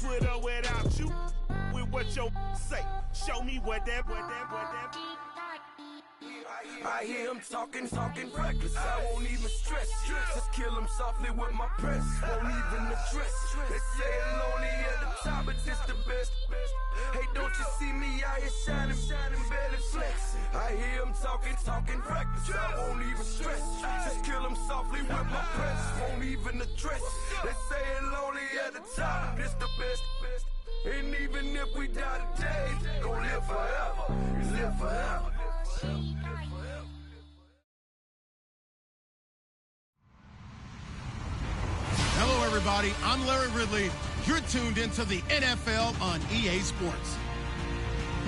this with or without you. With what your say, show me what that. I hear him talking reckless. I won't even stress. Just kill him softly with my press. Won't even address. They say it's lonely at the top, but this the best. Hey, don't you see me out here shining, barely flex. I hear him talking reckless. I won't even stress. Just kill him softly with my press. Won't even address. They say it's lonely at the top, but this the best. And even if we die today, gon' live forever. Live forever. Hello, everybody. I'm Larry Ridley. You're tuned into the NFL on EA Sports.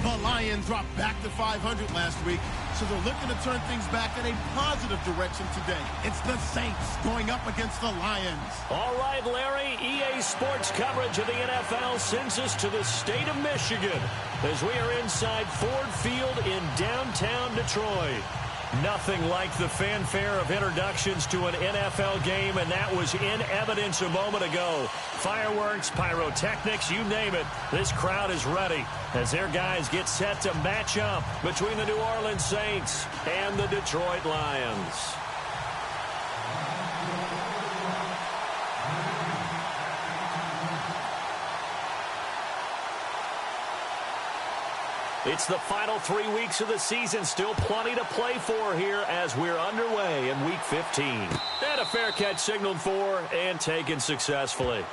The Lions dropped back to 500 last week, so they're looking to turn things back in a positive direction today. It's the Saints going up against the Lions. All right, Larry, EA Sports coverage of the NFL sends us to the state of Michigan as we are inside Ford Field in downtown Detroit. Nothing like the fanfare of introductions to an NFL game, and that was in evidence a moment ago. Fireworks, pyrotechnics, you name it. This crowd is ready as their guys get set to match up between the New Orleans Saints and the Detroit Lions. It's the final 3 weeks of the season. Still plenty to play for here as we're underway in Week 15. And a fair catch signaled for and taken successfully.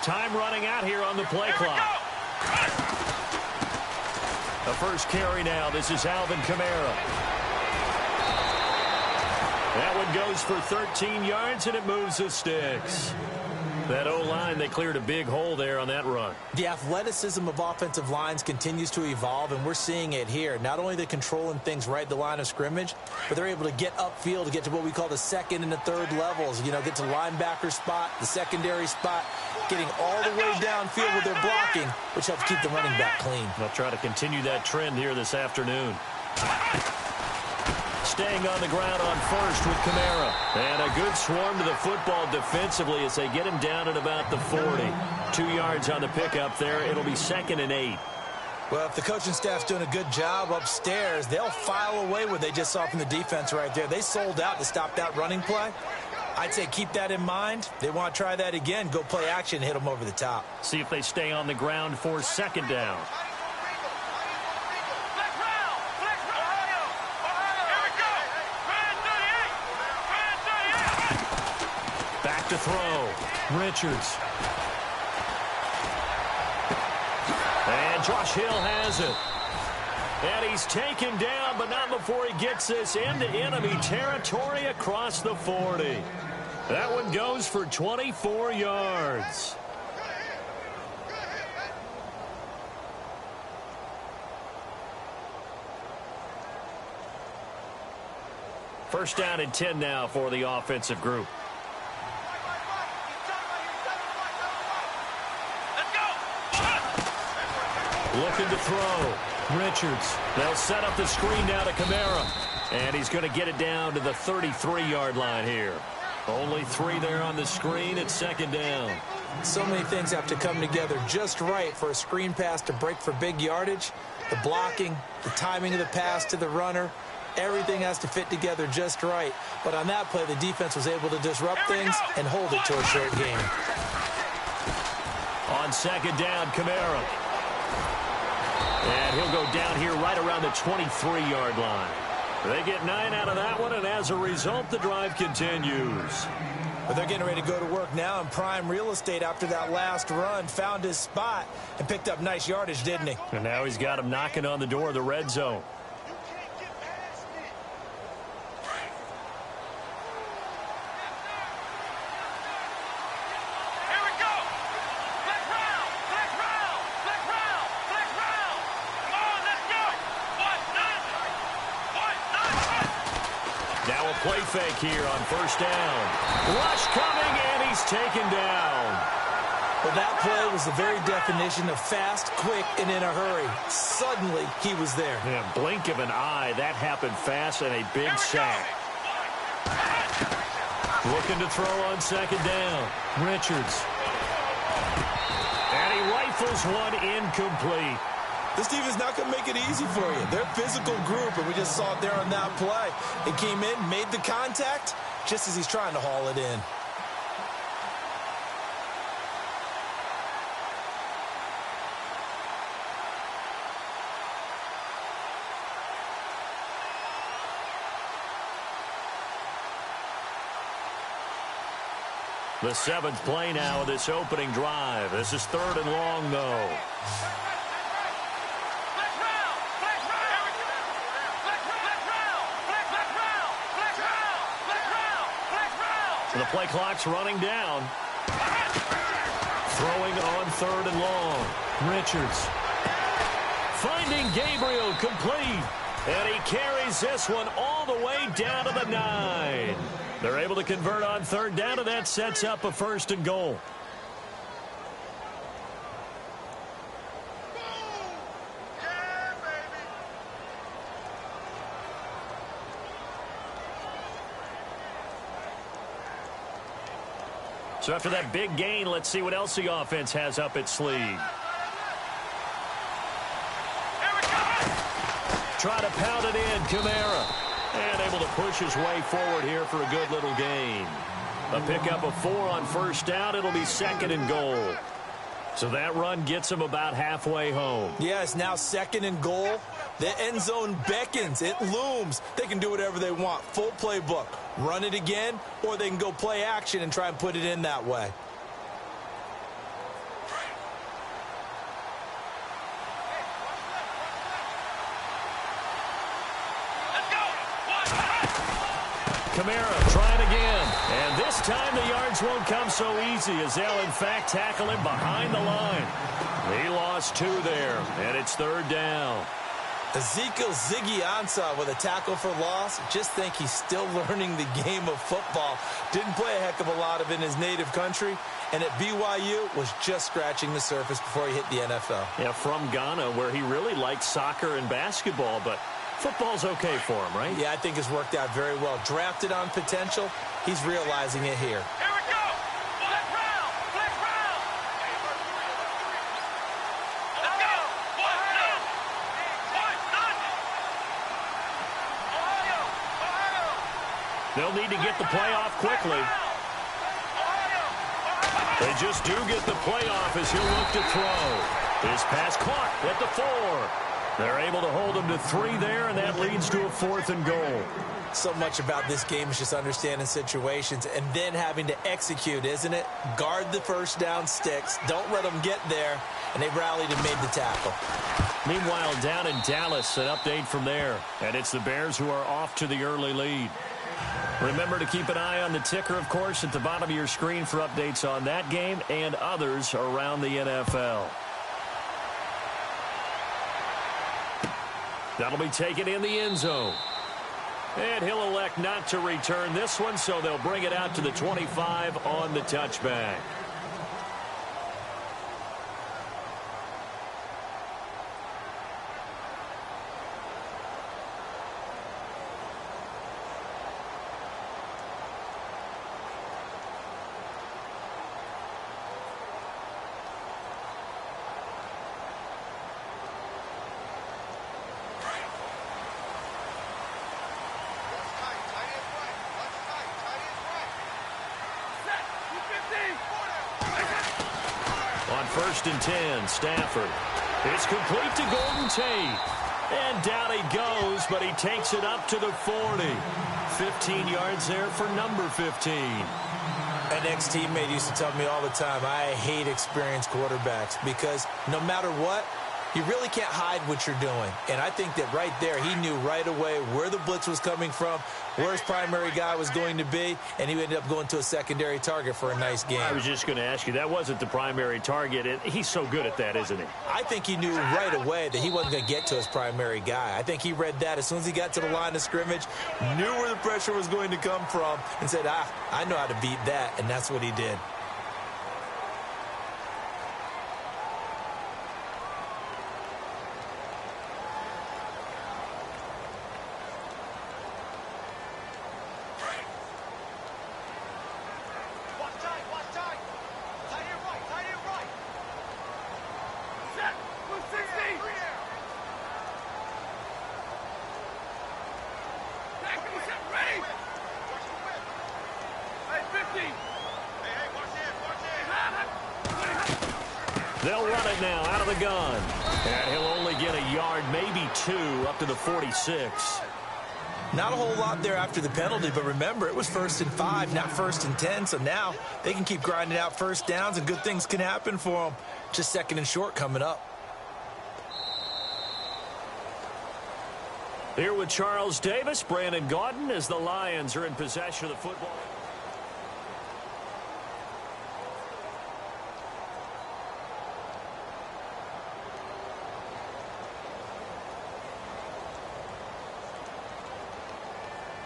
Time running out here on the play clock. The first carry now. This is Alvin Kamara. That one goes for 13 yards, and it moves the sticks. That O-line, they cleared a big hole there on that run. The athleticism of offensive lines continues to evolve, and we're seeing it here. Not only are they controlling things right at the line of scrimmage, but they're able to get upfield to get to what we call the second and the third levels. You know, get to linebacker spot, the secondary spot, getting all the way downfield with their blocking, which helps keep the running back clean. They'll try to continue that trend here this afternoon. Staying on the ground on first with Kamara. And a good swarm to the football defensively as they get him down at about the 40. 2 yards on the pickup there. It'll be 2nd and 8. Well, if the coaching staff's doing a good job upstairs, they'll file away what they just saw from the defense right there. They sold out to stop that running play. I'd say keep that in mind. They want to try that again. Go play action, hit them over the top. See if they stay on the ground for 2nd down. To throw. Richards. And Josh Hill has it. And he's taken down, but not before he gets this into enemy territory across the 40. That one goes for 24 yards. First down and 10 now for the offensive group. Looking to throw. Richards. They'll set up the screen now to Kamara. And he's going to get it down to the 33-yard line here. Only 3 there on the screen at 2nd down. So many things have to come together just right for a screen pass to break for big yardage. The blocking, the timing of the pass to the runner, everything has to fit together just right. But on that play, the defense was able to disrupt things and hold it to a short game. On 2nd down, Kamara. And he'll go down here right around the 23-yard line. They get 9 out of that one, and as a result, the drive continues. But they're getting ready to go to work now in prime real estate after that last run. Found his spot and picked up nice yardage, didn't he? And now he's got him knocking on the door of the red zone. Now a play fake here on first down. Rush coming, and he's taken down. Well, that play was the very definition of fast, quick, and in a hurry. Suddenly, he was there. Yeah, blink of an eye. That happened fast and a big sack. Looking to throw on second down. Richards. And he rifles one incomplete. This team is not going to make it easy for you. They're a physical group, and we just saw it there on that play. It came in, made the contact, just as he's trying to haul it in. The 7th play now of this opening drive. This is 3rd and long, though. The play clock's running down. Throwing on 3rd and long. Richards. Finding Gabriel complete. And he carries this one all the way down to the 9. They're able to convert on 3rd down, and that sets up a 1st and goal. So after that big gain, let's see what else the offense has up its sleeve. Try to pound it in, Kamara. And able to push his way forward here for a good little gain. A pickup of 4 on 1st down. It'll be 2nd and goal. So that run gets him about halfway home. Yeah, it's now 2nd and goal. The end zone beckons. It looms. They can do whatever they want. Full playbook. Run it again, or they can go play action and try and put it in that way. Kamara trying again. And this time the yards won't come so easy as they'll, in fact, tackle him behind the line. He lost 2 there, and it's 3rd down. Ezekiel Ziggy Ansah with a tackle for loss. Just think he's still learning the game of football. Didn't play a heck of a lot of it in his native country. And at BYU was just scratching the surface before he hit the NFL. Yeah, from Ghana, where he really liked soccer and basketball, but football's okay for him, right? Yeah, I think it's worked out very well. Drafted on potential, he's realizing it here. Here we go. Flex round. Flex round. Let's go. 1-0. They'll need to get the play off quickly. They just do get the play off as he'll look to throw. His pass caught at the 4. They're able to hold him to 3 there, and that leads to a 4th and goal. So much about this game is just understanding situations and then having to execute, isn't it? Guard the first down sticks. Don't let them get there. And they rallied and made the tackle. Meanwhile, down in Dallas, an update from there. And it's the Bears who are off to the early lead. Remember to keep an eye on the ticker, of course, at the bottom of your screen for updates on that game and others around the NFL. That'll be taken in the end zone. And he'll elect not to return this one, so they'll bring it out to the 25 on the touchback. On 1st and 10, Stafford. It's complete to Golden Tate. And down he goes, but he takes it up to the 40. 15 yards there for number 15. An ex-teammate used to tell me all the time, I hate experienced quarterbacks because no matter what, you really can't hide what you're doing. And I think that right there, he knew right away where the blitz was coming from, where his primary guy was going to be, and he ended up going to a secondary target for a nice game. I was just going to ask you, that wasn't the primary target, and he's so good at that, isn't he? I think he knew right away that he wasn't going to get to his primary guy. I think he read that as soon as he got to the line of scrimmage, knew where the pressure was going to come from, and said, I know how to beat that, and that's what he did. They'll run it now out of the gun. And he'll only get a yard, maybe 2, up to the 46. Not a whole lot there after the penalty, but remember, it was 1st and 5, not 1st and 10, so now they can keep grinding out first downs, and good things can happen for them. Just 2nd and short coming up. Here with Charles Davis, Brandon Gaudin, as the Lions are in possession of the football.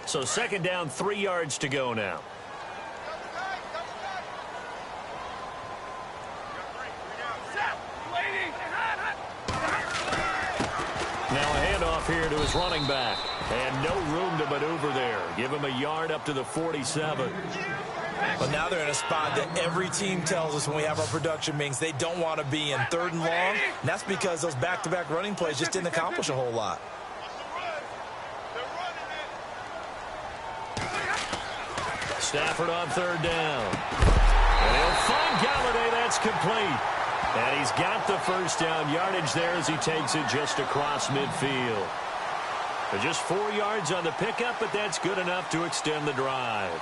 So 2nd down, 3 yards to go now. Now a handoff here to his running back. And no room to maneuver there. Give him a yard up to the 47. Well, now they're in a spot that every team tells us when we have our production meetings they don't want to be in, 3rd and long. And that's because those back-to-back running plays just didn't accomplish a whole lot. Stafford on 3rd down. And he'll find Galladay. That's complete. And he's got the 1st down yardage there as he takes it just across midfield. But just 4 yards on the pickup, but that's good enough to extend the drive.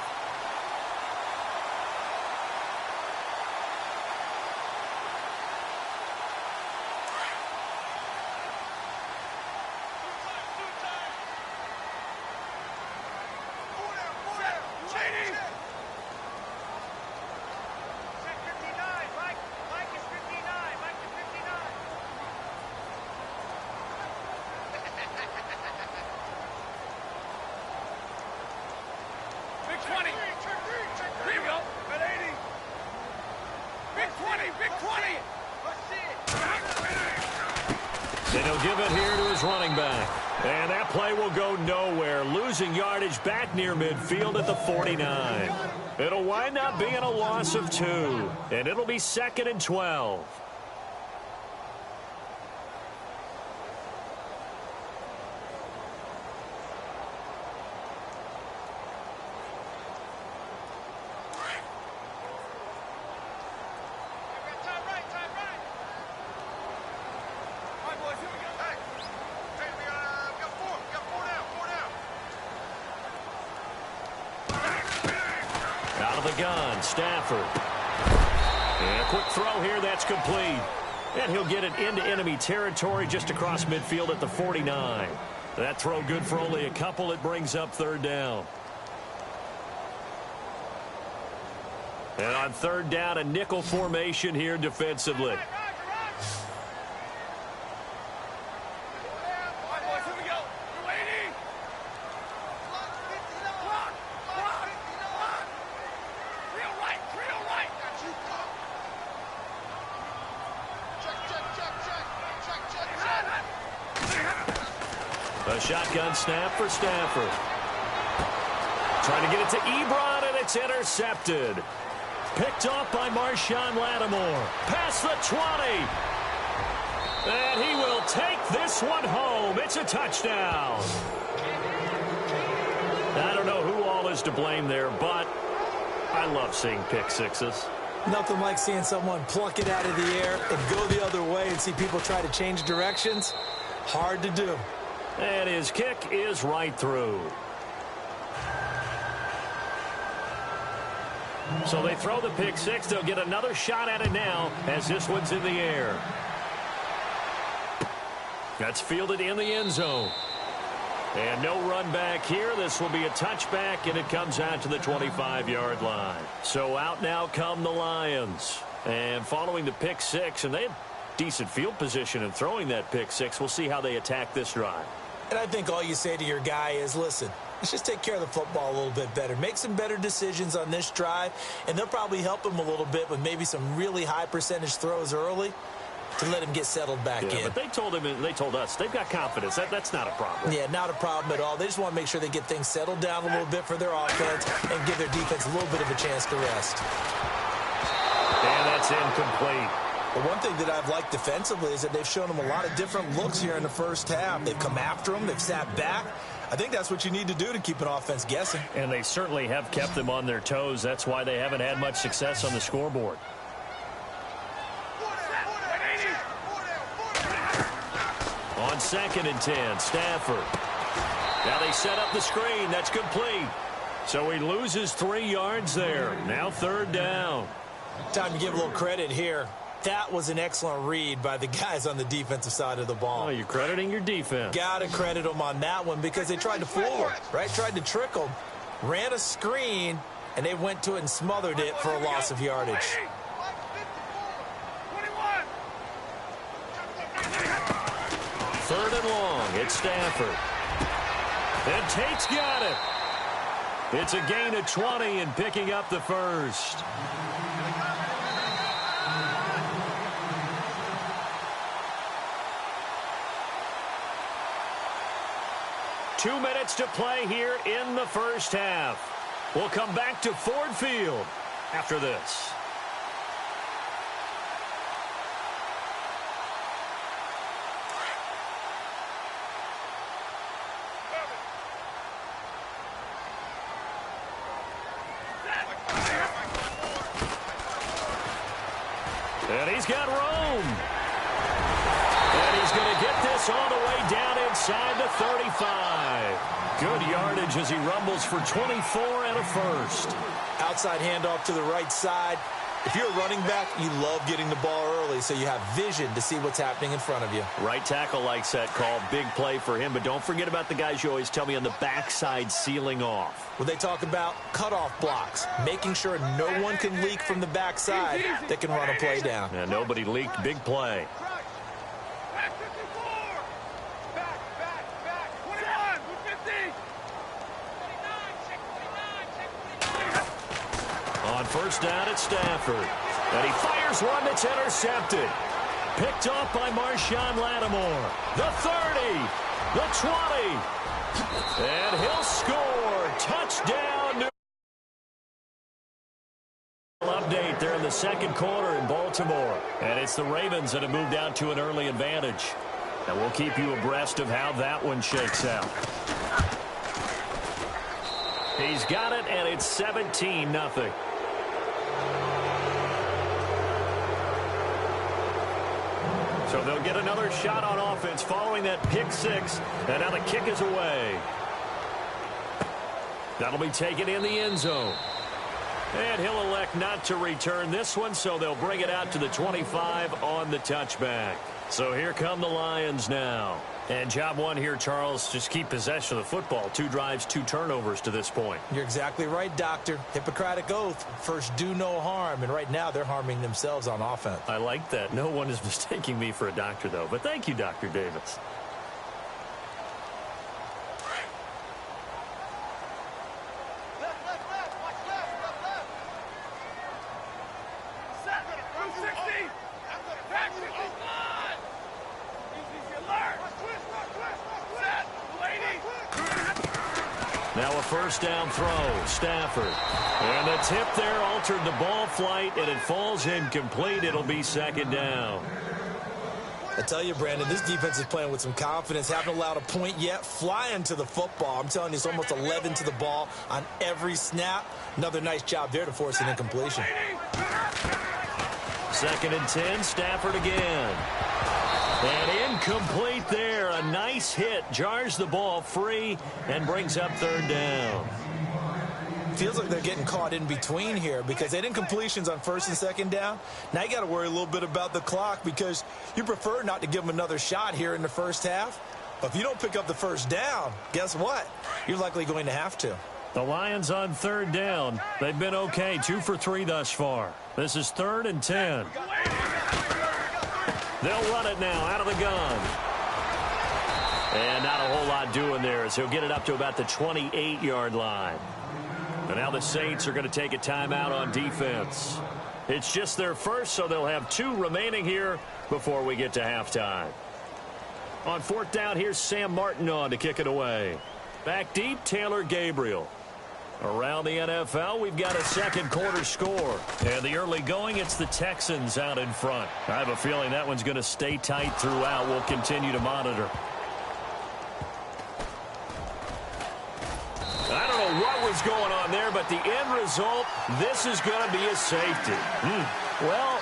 And he'll give it here to his running back. And that play will go nowhere. Losing yardage back near midfield at the 49. It'll wind up being a loss of 2. And it'll be 2nd and 12. Gun, Stafford. And a quick throw here, that's complete. And he'll get it into enemy territory just across midfield at the 49. That throw good for only a couple. It brings up 3rd down. And on 3rd down, a nickel formation here defensively. A shotgun snap for Stafford. Trying to get it to Ebron, and it's intercepted. Picked off by Marshawn Lattimore. Past the 20. And he will take this one home. It's a touchdown. I don't know who all is to blame there, but I love seeing pick sixes. Nothing like seeing someone pluck it out of the air and go the other way and see people try to change directions. Hard to do. And his kick is right through. So they throw the pick six. They'll get another shot at it now as this one's in the air. That's fielded in the end zone. And no run back here. This will be a touchback, and it comes out to the 25-yard line. So out now come the Lions. And following the pick six, and they had decent field position in throwing that pick six. We'll see how they attack this drive. And I think all you say to your guy is, listen, let's just take care of the football a little bit better. Make some better decisions on this drive, and they'll probably help him a little bit with maybe some really high percentage throws early to let him get settled back in. But they told us they've got confidence. That's not a problem. Yeah, not a problem at all. They just want to make sure they get things settled down a little bit for their offense and give their defense a little bit of a chance to rest. And that's incomplete. The one thing that I've liked defensively is that they've shown them a lot of different looks here in the first half. They've come after them. They've sat back. I think that's what you need to do to keep an offense guessing. And they certainly have kept them on their toes. That's why they haven't had much success on the scoreboard. On 2nd and 10, Stafford. Now they set up the screen. That's complete. So he loses 3 yards there. Now 3rd down. Time to give a little credit here. That was an excellent read by the guys on the defensive side of the ball. Oh, you're crediting your defense. Got to credit them on that one because they tried to fool them, right? Tried to trick them. Ran a screen, and they went to it and smothered it for a loss of yardage. 3rd and long. It's Stafford. And Tate's got it. It's a gain of 20 and picking up the first. Two minutes to play here in the first half. We'll come back to Ford Field after this. And he's got room. And he's going to get this all the way down inside the 35. Good yardage as he rumbles for 24 and a first. Outside handoff to the right side. If you're a running back, you love getting the ball early so you have vision to see what's happening in front of you. Right tackle likes that call. Big play for him. But don't forget about the guys you always tell me on the backside sealing off. Well, they talk about cutoff blocks, making sure no one can leak from the backside that can run a play down. And nobody leaked. Big play. On first down, it's Stafford. And he fires one that's intercepted. Picked off by Marshawn Lattimore. The 30. The 20. And he'll score. Touchdown. Update there in the second quarter in Baltimore. And it's the Ravens that have moved out to an early advantage. And we'll keep you abreast of how that one shakes out. He's got it, and it's 17-0. So they'll get another shot on offense following that pick six. And now the kick is away. That'll be taken in the end zone. And he'll elect not to return this one, so they'll bring it out to the 25 on the touchback. So here come the Lions now. And job one here, Charles, just keep possession of the football. 2 drives, 2 turnovers to this point. You're exactly right, Doctor. Hippocratic oath. First, do no harm. And right now, they're harming themselves on offense. I like that. No one is mistaking me for a doctor, though. But thank you, Dr. Davis. Now a first down throw, Stafford. And the tip there altered the ball flight, and it falls incomplete. It'll be 2nd down. I tell you, Brandon, this defense is playing with some confidence. Haven't allowed a point yet. Flying to the football. I'm telling you, it's almost 11 to the ball on every snap. Another nice job there to force an incompletion. 2nd and 10, Stafford again. And incomplete there. A nice hit. Jars the ball free and brings up 3rd down. feels like they're getting caught in between here because they didn't completions on first and second down. Now you got to worry a little bit about the clock because you prefer not to give them another shot here in the first half. But if you don't pick up the first down, guess what? You're likely going to have to. The Lions on third down. They've been okay, 2 for 3 thus far. This is 3rd and 10. They'll run it now out of the gun. And not a whole lot doing there as he'll get it up to about the 28-yard line. And now the Saints are going to take a timeout on defense. It's just their first, so they'll have 2 remaining here before we get to halftime. On 4th down, here's Sam Martin on to kick it away. Back deep, Taylor Gabriel. Around the NFL, we've got a second quarter score. And the early going, it's the Texans out in front. I have a feeling that one's going to stay tight throughout. We'll continue to monitor. I don't know what was going on there, but the end result, this is going to be a safety. Well,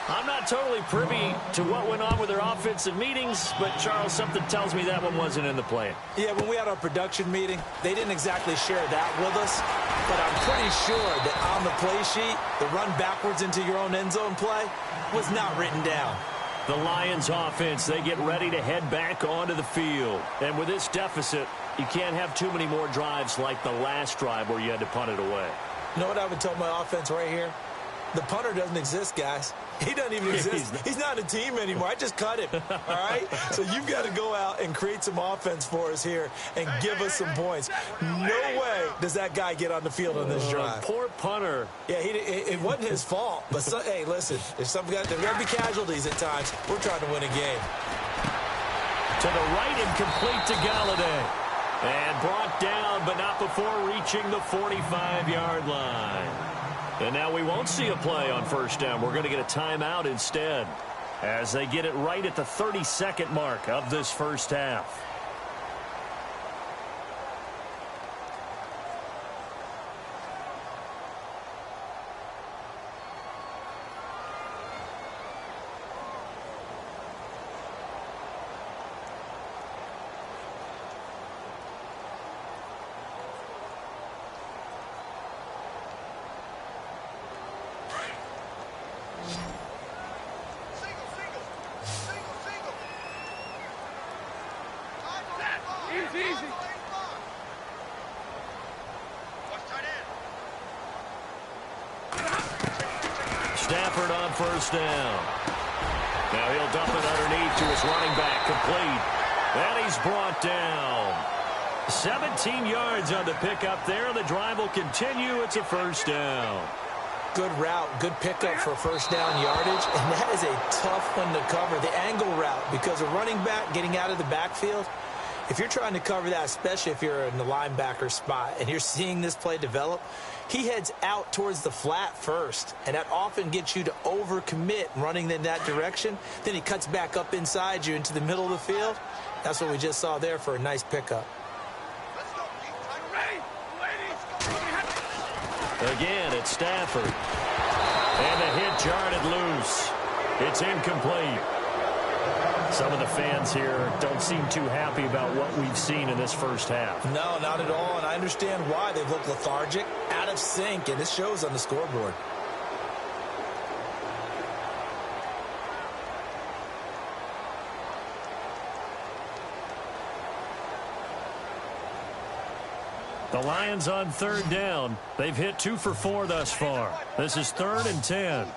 I'm not totally privy to what went on with their offensive meetings, but, Charles, something tells me that one wasn't in the plan. Yeah, when we had our production meeting, they didn't exactly share that with us, but I'm pretty sure that on the play sheet, the run backwards into your own end zone play was not written down. The Lions offense, they get ready to head back onto the field. And with this deficit, you can't have too many more drives like the last drive where you had to punt it away. You know what I would tell my offense right here? The punter doesn't exist, guys. He doesn't even exist. He's not a team anymore. I just cut him, all right? So you've got to go out and create some offense for us here and give us some points. No way does that guy get on the field on this drive. Poor punter. Yeah, it wasn't his fault. But, hey, listen, there's going to be casualties at times. We're trying to win a game. To the right and complete to Galladay. And brought down, but not before reaching the 45-yard line. And now we won't see a play on first down. We're going to get a timeout instead as they get it right at the 30-second mark of this first half. Stafford on first down. Now he'll dump it underneath to his running back, complete. And he's brought down. 17 yards on the pickup there. The drive will continue. It's a first down. Good route, good pickup for first down yardage, and that is a tough one to cover. The angle route, because a running back getting out of the backfield, if you're trying to cover that, especially if you're in the linebacker spot and you're seeing this play develop, he heads out towards the flat first, and that often gets you to overcommit running in that direction. Then he cuts back up inside you into the middle of the field. That's what we just saw there for a nice pickup. Again, it's Stafford. And the hit jarred it loose. It's incomplete. Some of the fans here don't seem too happy about what we've seen in this first half. No, not at all, and I understand why. They've looked lethargic, out of sync, and this shows on the scoreboard. The Lions on third down. They've hit 2 for 4 thus far. This is 3rd and 10.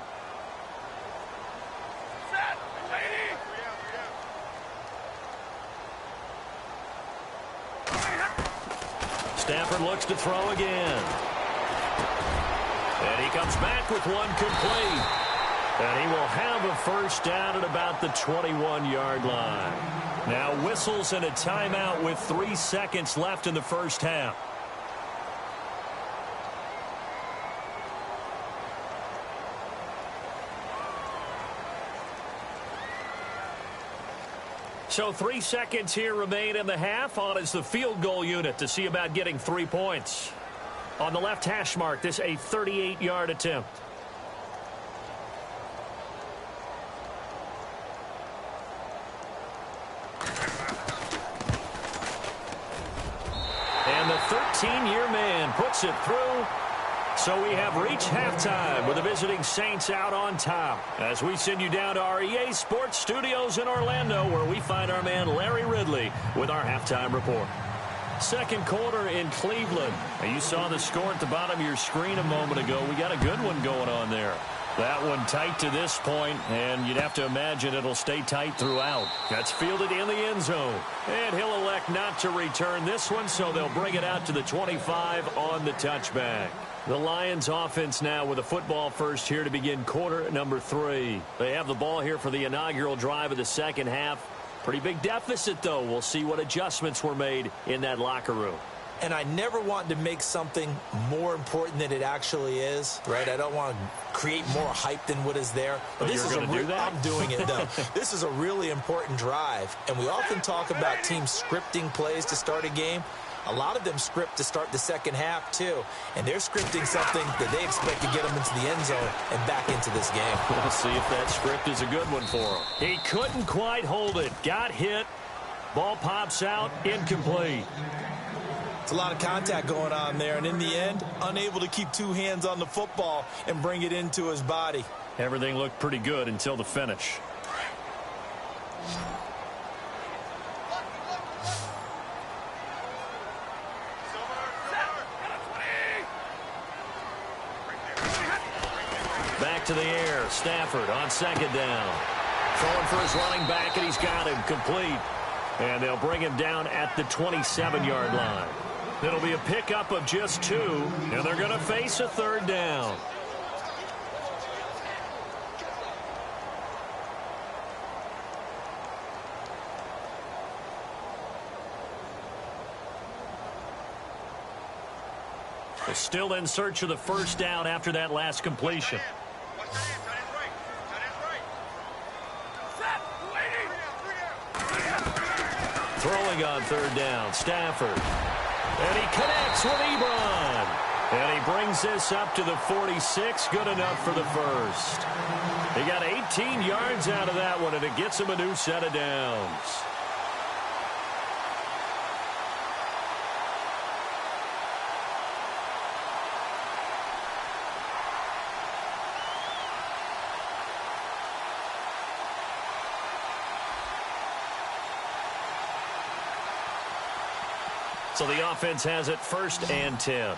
Stafford looks to throw again. And he comes back with one complete. And he will have a first down at about the 21-yard line. Now whistles and a timeout with 3 seconds left in the first half. So 3 seconds here remain in the half. On is the field goal unit to see about getting 3 points. On the left hash mark, this a 38-yard attempt. And the 18-year man puts it through. So we have reached halftime with the visiting Saints out on top as we send you down to our EA Sports Studios in Orlando, where we find our man Larry Ridley with our halftime report. Second quarter in Cleveland. Now, you saw the score at the bottom of your screen a moment ago. We got a good one going on there. That one tight to this point, and you'd have to imagine it'll stay tight throughout. That's fielded in the end zone. And he'll elect not to return this one, so they'll bring it out to the 25 on the touchback. The Lions offense now with a football first here to begin quarter number 3. They have the ball here for the inaugural drive of the second half. Pretty big deficit, though. We'll see what adjustments were made in that locker room. And I never want to make something more important than it actually is, right? I don't want to create more hype than what is there. But this is I'm doing it, though. This is a really important drive. And we often talk about teams scripting plays to start a game. A lot of them script to start the second half, too. And they're scripting something that they expect to get them into the end zone and back into this game. We'll see if that script is a good one for him. He couldn't quite hold it. Got hit. Ball pops out. Incomplete. It's a lot of contact going on there. And in the end, unable to keep two hands on the football and bring it into his body. Everything looked pretty good until the finish. Back to the air. Stafford on second down. Throwing for his running back, and he's got him complete. And they'll bring him down at the 27-yard line. It'll be a pickup of just 2, and they're going to face a third down. They're still in search of the first down after that last completion. Throwing on third down, Stafford. And he connects with Ebron. And he brings this up to the 46. Good enough for the first. He got 18 yards out of that one, and it gets him a new set of downs. So the offense has it 1st and 10.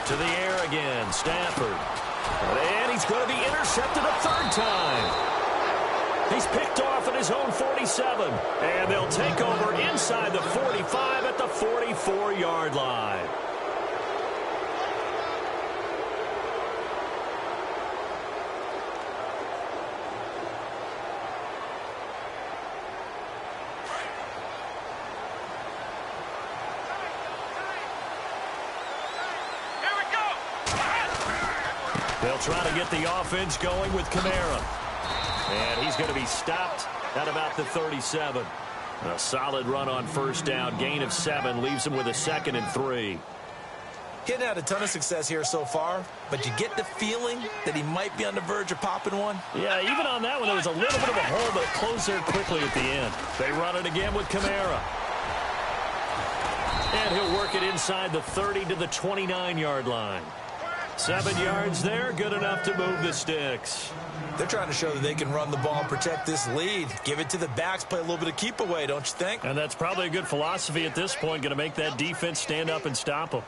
To the air again, Stafford. And he's going to be intercepted a third time. He's picked off at his own 47. And they'll take over inside the 45 at the 44-yard line. They'll try to get the offense going with Kamara. And he's going to be stopped at about the 37. A solid run on first down. Gain of 7 leaves him with a 2nd and 3. He hadn't had a ton of success here so far, but you get the feeling that he might be on the verge of popping one. Yeah, even on that one, there was a little bit of a hole, but closed there quickly at the end. They run it again with Kamara. And he'll work it inside the 30 to the 29-yard line. 7 yards there, good enough to move the sticks. They're trying to show that they can run the ball and protect this lead. Give it to the backs, play a little bit of keep away, don't you think? And that's probably a good philosophy at this point, going to make that defense stand up and stop them.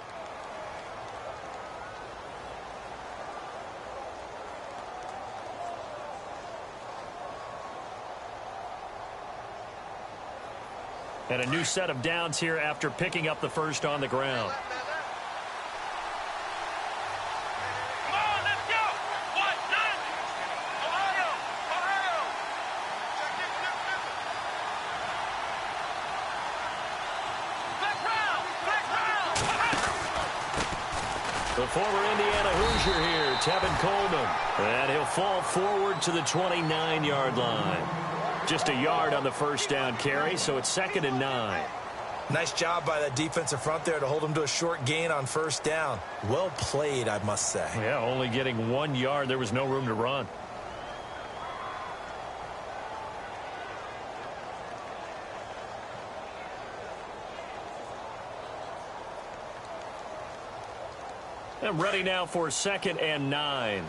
And a new set of downs here after picking up the first on the ground. The former Indiana Hoosier here, Tevin Coleman. And he'll fall forward to the 29-yard line. Just a yard on the first down carry, so it's 2nd and 9. Nice job by that defensive front there to hold him to a short gain on first down. Well played, I must say. Yeah, only getting 1 yard. There was no room to run. And ready now for 2nd and 9.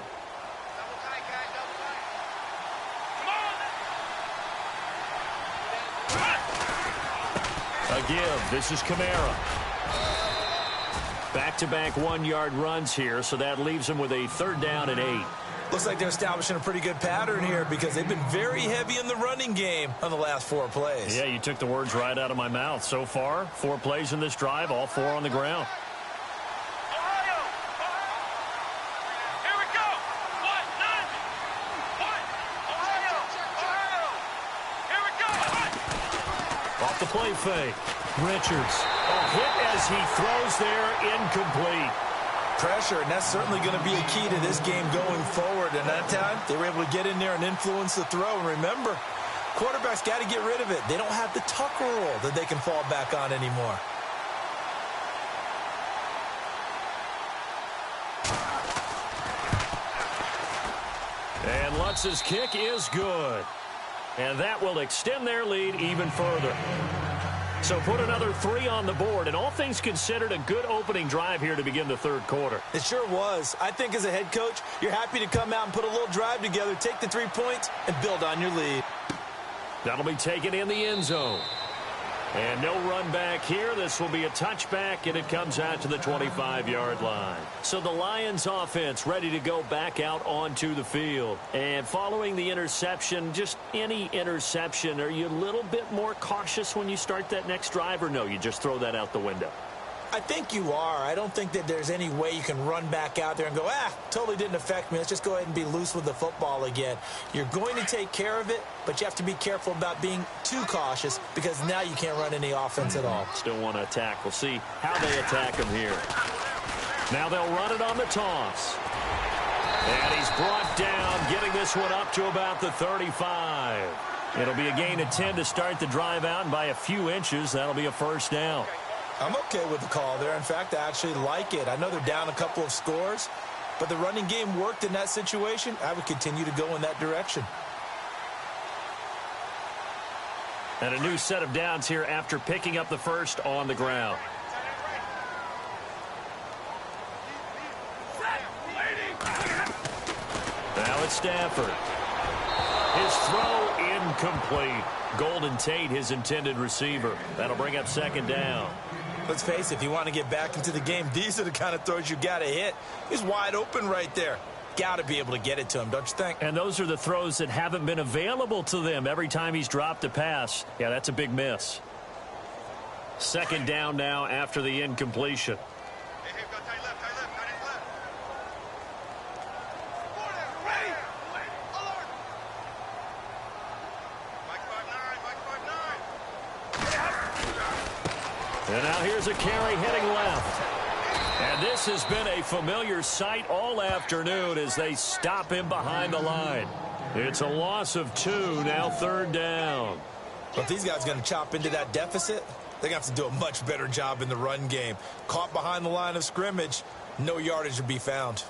A give. This is Kamara. Back-to-back 1-yard runs here, so that leaves him with a 3rd down and 8. Looks like they're establishing a pretty good pattern here because they've been very heavy in the running game on the last 4 plays. Yeah, you took the words right out of my mouth. So far, 4 plays in this drive, all 4 on the ground. Off the play fake. Richards. A hit as he throws there, incomplete. Pressure, and that's certainly going to be a key to this game going forward. And that time, they were able to get in there and influence the throw. And remember, quarterbacks got to get rid of it. They don't have the Tucker rule that they can fall back on anymore. And Lutz's kick is good. And that will extend their lead even further. So put another 3 on the board, and all things considered, a good opening drive here to begin the 3rd quarter. It sure was. I think as a head coach, you're happy to come out and put a little drive together, take the 3 points, and build on your lead. That'll be taken in the end zone. And no run back here. This will be a touchback, and it comes out to the 25-yard line. So the Lions offense ready to go back out onto the field. And following the interception, just any interception, are you a little bit more cautious when you start that next drive, or no, you just throw that out the window? I think you are. I don't think that there's any way you can run back out there and go, totally didn't affect me. Let's just go ahead and be loose with the football again. You're going to take care of it, but you have to be careful about being too cautious because now you can't run any offense at all. Still want to attack. We'll see how they attack him here. Now they'll run it on the toss. And he's brought down, getting this one up to about the 35. It'll be a gain of 10 to start the drive out, and by a few inches, that'll be a 1st down. I'm okay with the call there. In fact, I actually like it. I know they're down a couple of scores, but the running game worked in that situation. I would continue to go in that direction. And a new set of downs here after picking up the 1st on the ground. Now it's Stafford. His throw incomplete. Golden Tate, his intended receiver. That'll bring up 2nd down. Let's face it, if you want to get back into the game, these are the kind of throws you got to hit. He's wide open right there. Got to be able to get it to him, don't you think? And those are the throws that haven't been available to them every time he's dropped a pass. Yeah, that's a big miss. 2nd down now after the incompletion. And now here's a carry heading left. And this has been a familiar sight all afternoon as they stop him behind the line. It's a loss of 2, now 3rd down. But if these guys are going to chop into that deficit, they're going to have to do a much better job in the run game. Caught behind the line of scrimmage, no yardage to be found.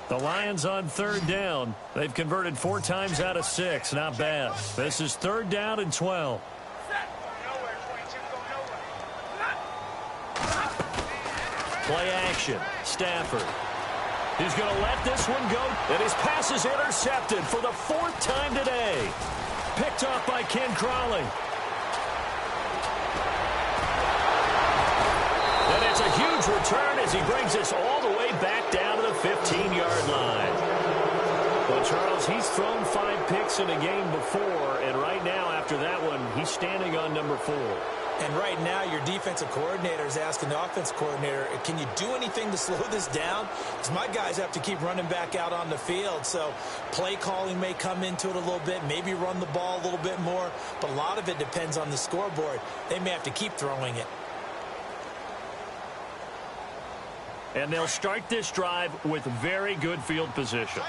The Lions on 3rd down. They've converted 4 times out of 6. Not bad. This is 3rd down and 12. Play action. Stafford. He's going to let this one go. And his pass is intercepted for the 4th time today. Picked off by Ken Crawley. And it's a huge return as he brings us all the way back down to the 15-yard line. Well, Charles, he's thrown 5 picks in a game before, and right now, after that one, he's standing on number 4. And right now, your defensive coordinator is asking the offense coordinator, can you do anything to slow this down? Because my guys have to keep running back out on the field. So play calling may come into it a little bit, maybe run the ball a little bit more. But a lot of it depends on the scoreboard. They may have to keep throwing it. And they'll start this drive with very good field position.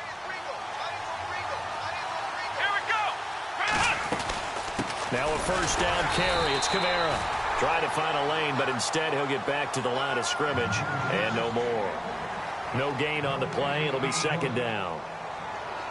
Now a 1st down carry. It's Kamara. Trying to find a lane, but instead he'll get back to the line of scrimmage and no more. No gain on the play. It'll be 2nd down.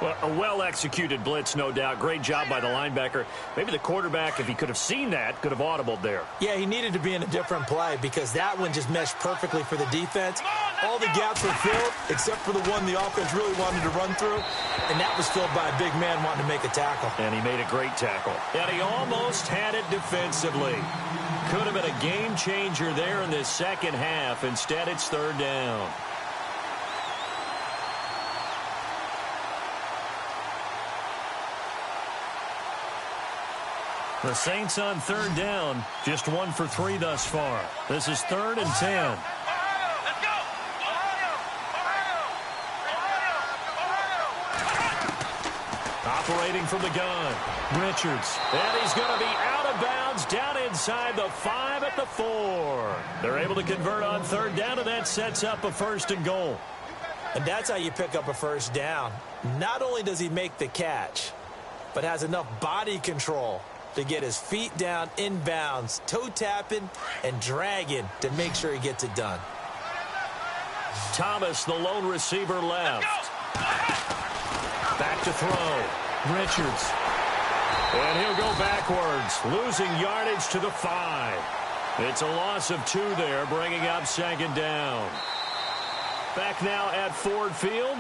Well, a well-executed blitz, no doubt. Great job by the linebacker. Maybe the quarterback, if he could have seen that, could have audibled there. Yeah, he needed to be in a different play because that one just meshed perfectly for the defense. All the gaps were filled except for the one the offense really wanted to run through, and that was filled by a big man wanting to make a tackle. And he made a great tackle. And he almost had it defensively. Could have been a game changer there in this second half. Instead, it's third down. The Saints on third down, just 1 for 3 thus far. This is 3rd and 10. Operating from the gun, Richards. And he's going to be out of bounds down inside the 5 at the 4. They're able to convert on third down, and that sets up a 1st and goal. And that's how you pick up a first down. Not only does he make the catch, but has enough body control to get his feet down inbounds, toe tapping and dragging to make sure he gets it done. Thomas, the lone receiver, left. Back to throw. Richards. And he'll go backwards, losing yardage to the 5. It's a loss of 2 there, bringing up 2nd down. Back now at Ford Field.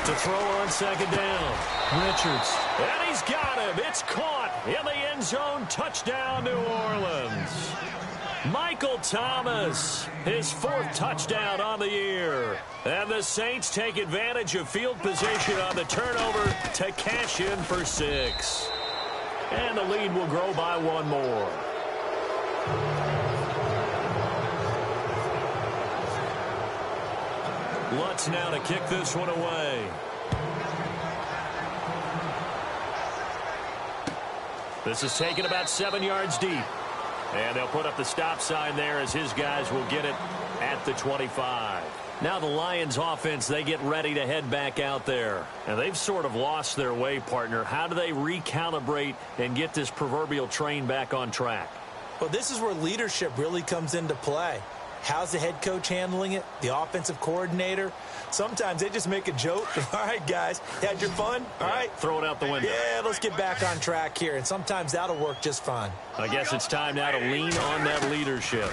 To throw on 2nd down. Richards. And he's got him. It's caught in the end zone. Touchdown, New Orleans. Michael Thomas, his 4th touchdown on the year. And the Saints take advantage of field position on the turnover to cash in for 6. And the lead will grow by 1 more. Lutz now to kick this one away. This is taken about 7 yards deep. And they'll put up the stop sign there as his guys will get it at the 25. Now the Lions offense, they get ready to head back out there. And they've sort of lost their way, partner. How do they recalibrate and get this proverbial train back on track? Well, this is where leadership really comes into play. How's the head coach handling it? The offensive coordinator? Sometimes they just make a joke. All right, guys, had your fun? All right. Throw it out the window. Yeah, let's get back on track here. And sometimes that'll work just fine. I guess it's time now to lean on that leadership.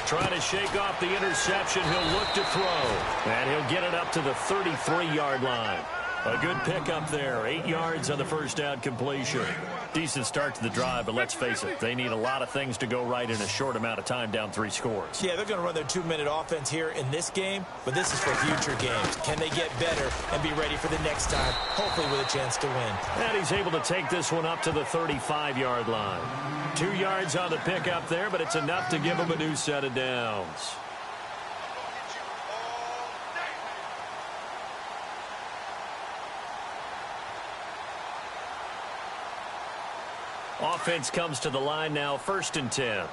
Trying to shake off the interception. He'll look to throw. And he'll get it up to the 33-yard line. A good pickup there. 8 yards on the first down completion. Decent start to the drive, but let's face it, they need a lot of things to go right in a short amount of time, down 3 scores. Yeah, they're going to run their 2-minute offense here in this game, but this is for future games. Can they get better and be ready for the next time, hopefully with a chance to win? And he's able to take this one up to the 35-yard line. 2 yards on the pickup there, but it's enough to give him a new set of downs. Offense comes to the line now, 1st and 10.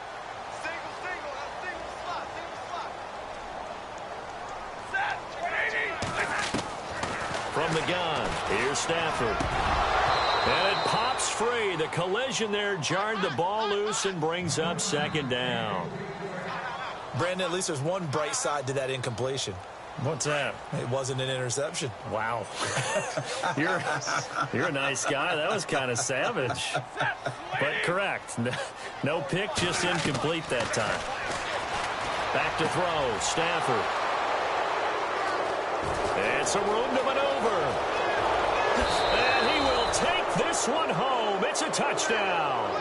From the gun, here's Stafford. And it pops free. The collision there jarred the ball loose and brings up 2nd down. Brandon, at least there's one bright side to that incompletion. What's that? It wasn't an interception. Wow. You're a nice guy. That was kind of savage. But correct. No pick, just incomplete that time. Back to throw. Stafford. And some room to maneuver. And he will take this one home. It's a touchdown.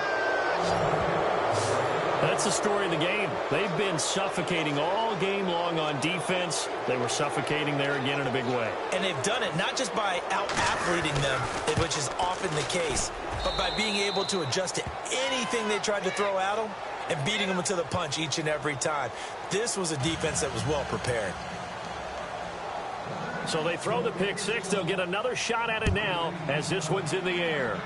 That's the story of the game. They've been suffocating all game long on defense. They were suffocating there again in a big way. And they've done it not just by out-athleting them, which is often the case, but by being able to adjust to anything they tried to throw at them and beating them to the punch each and every time. This was a defense that was well prepared. So they throw the pick 6. They'll get another shot at it now as this one's in the air.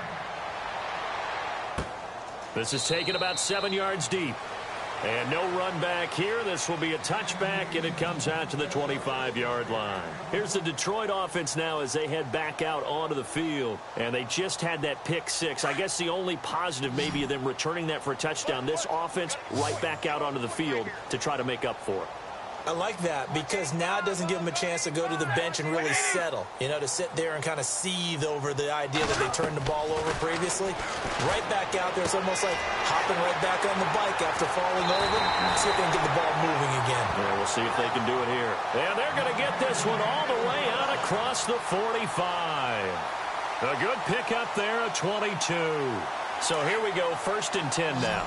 This is taken about 7 yards deep. And no run back here. This will be a touchback, and it comes out to the 25-yard line. Here's the Detroit offense now as they head back out onto the field. And they just had that pick six. I guess the only positive maybe of them returning that for a touchdown. This offense right back out onto the field to try to make up for it. I like that because now it doesn't give them a chance to go to the bench and really settle, to sit there and kind of seethe over the idea that they turned the ball over previously. Right back out there, it's almost like hopping right back on the bike after falling over. See if they can get the ball moving again. Yeah, we'll see if they can do it here. And they're going to get this one all the way out across the 45. A good pickup there at 22. So here we go, 1st and 10 now.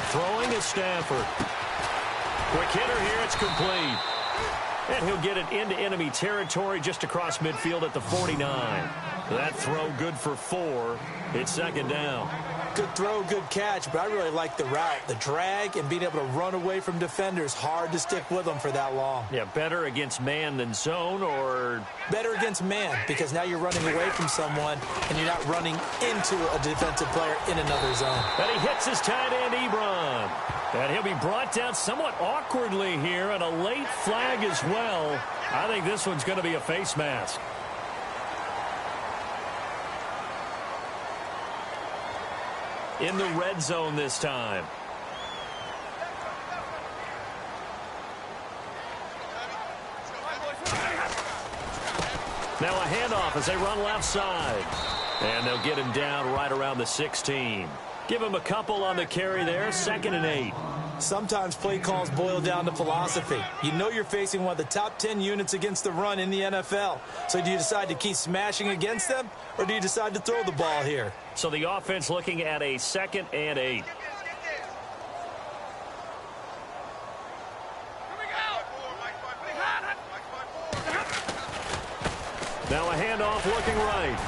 Throwing is Stafford. Quick hitter here, it's complete. And he'll get it into enemy territory just across midfield at the 49. That throw good for 4. It's 2nd down. Good throw, good catch, but I really like the route. The drag and being able to run away from defenders. Hard to stick with them for that long. Yeah, better against man than zone, or better against man, because now you're running away from someone and you're not running into a defensive player in another zone. And he hits his tight end, Ebron. And he'll be brought down somewhat awkwardly here, and a late flag as well. I think this one's going to be a face mask. In the red zone this time. Now a handoff as they run left side. And they'll get him down right around the 16. Give him a couple on the carry there, 2nd and 8. Sometimes play calls boil down to philosophy. You know you're facing one of the top 10 units against the run in the NFL. So do you decide to keep smashing against them, or do you decide to throw the ball here? So the offense looking at a 2nd and 8. Now a handoff looking right.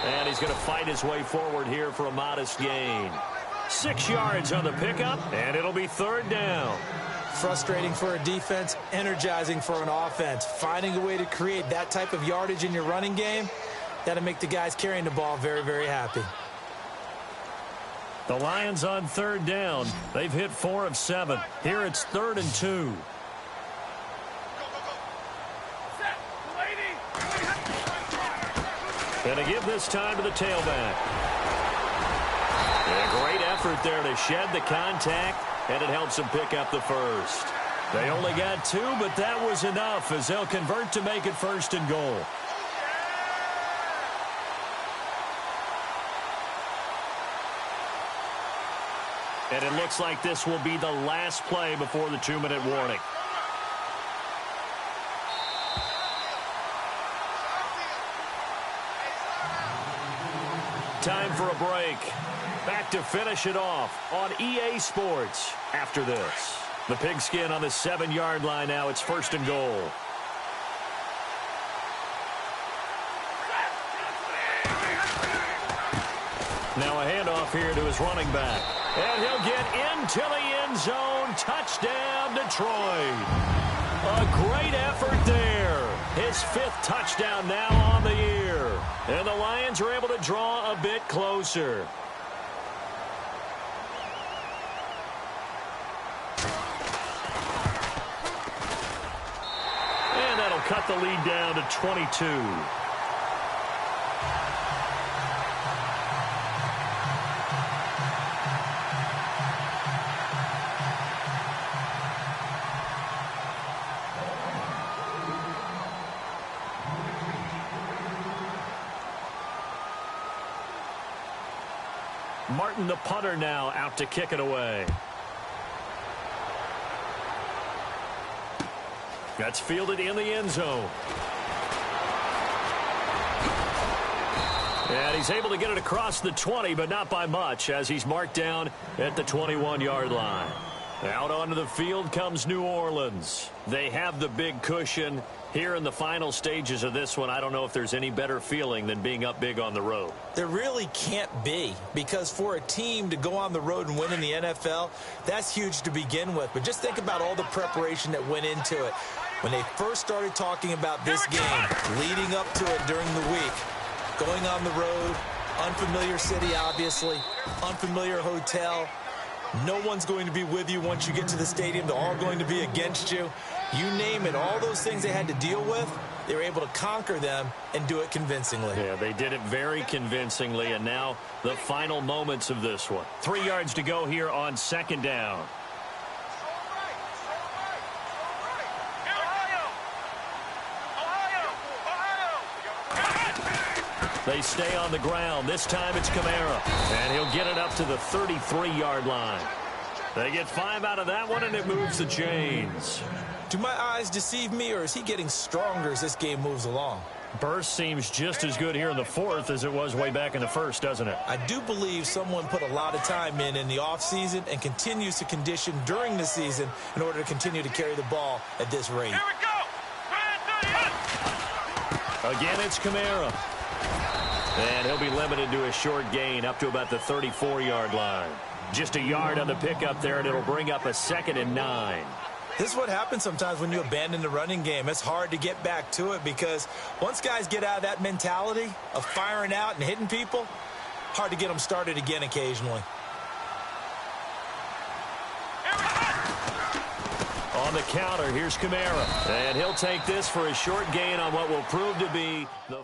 And he's going to fight his way forward here for a modest gain. 6 yards on the pickup, and it'll be 3rd down. Frustrating for a defense, energizing for an offense. Finding a way to create that type of yardage in your running game, that'll make the guys carrying the ball very, very happy. The Lions on 3rd down. They've hit 4 of 7. Here it's 3rd and 2. And to give this time to the tailback. And a great effort there to shed the contact, and it helps them pick up the first. They only got 2, but that was enough as they'll convert to make it 1st and goal. And it looks like this will be the last play before the 2-minute warning. Time for a break. Back to finish it off on EA Sports after this. The pigskin on the 7-yard line now. It's 1st and goal. Now a handoff here to his running back. And he'll get into the end zone. Touchdown, Detroit. A great effort there. His 5th touchdown now on the year. And the Lions are able to draw a bit closer. And that'll cut the lead down to 22. Martin, the punter, now out to kick it away. That's fielded in the end zone. And he's able to get it across the 20, but not by much, as he's marked down at the 21-yard line. Out onto the field comes New Orleans. They have the big cushion. Here in the final stages of this one, I don't know if there's any better feeling than being up big on the road. There really can't be, because for a team to go on the road and win in the NFL, that's huge to begin with. But just think about all the preparation that went into it. When they first started talking about this game, leading up to it during the week, going on the road, unfamiliar city, obviously, unfamiliar hotel, no one's going to be with you once you get to the stadium. They're all going to be against you. You name it, all those things they had to deal with, they were able to conquer them and do it convincingly. Yeah, they did it very convincingly, and now the final moments of this one. 3 yards to go here on second down. They stay on the ground. This time it's Kamara. And he'll get it up to the 33-yard line. They get 5 out of that one, and it moves the chains. Do my eyes deceive me, or is he getting stronger as this game moves along? Burst seems just as good here in the fourth as it was way back in the first, doesn't it? I do believe someone put a lot of time in the offseason and continues to condition during the season in order to continue to carry the ball at this rate. Here we go. Again, it's Kamara. And he'll be limited to a short gain up to about the 34-yard line. Just a yard on the pickup there, and it'll bring up a 2nd and 9. This is what happens sometimes when you abandon the running game. It's hard to get back to it because once guys get out of that mentality of firing out and hitting people, hard to get them started again occasionally. On the counter, here's Kamara. And he'll take this for a short gain on what will prove to be the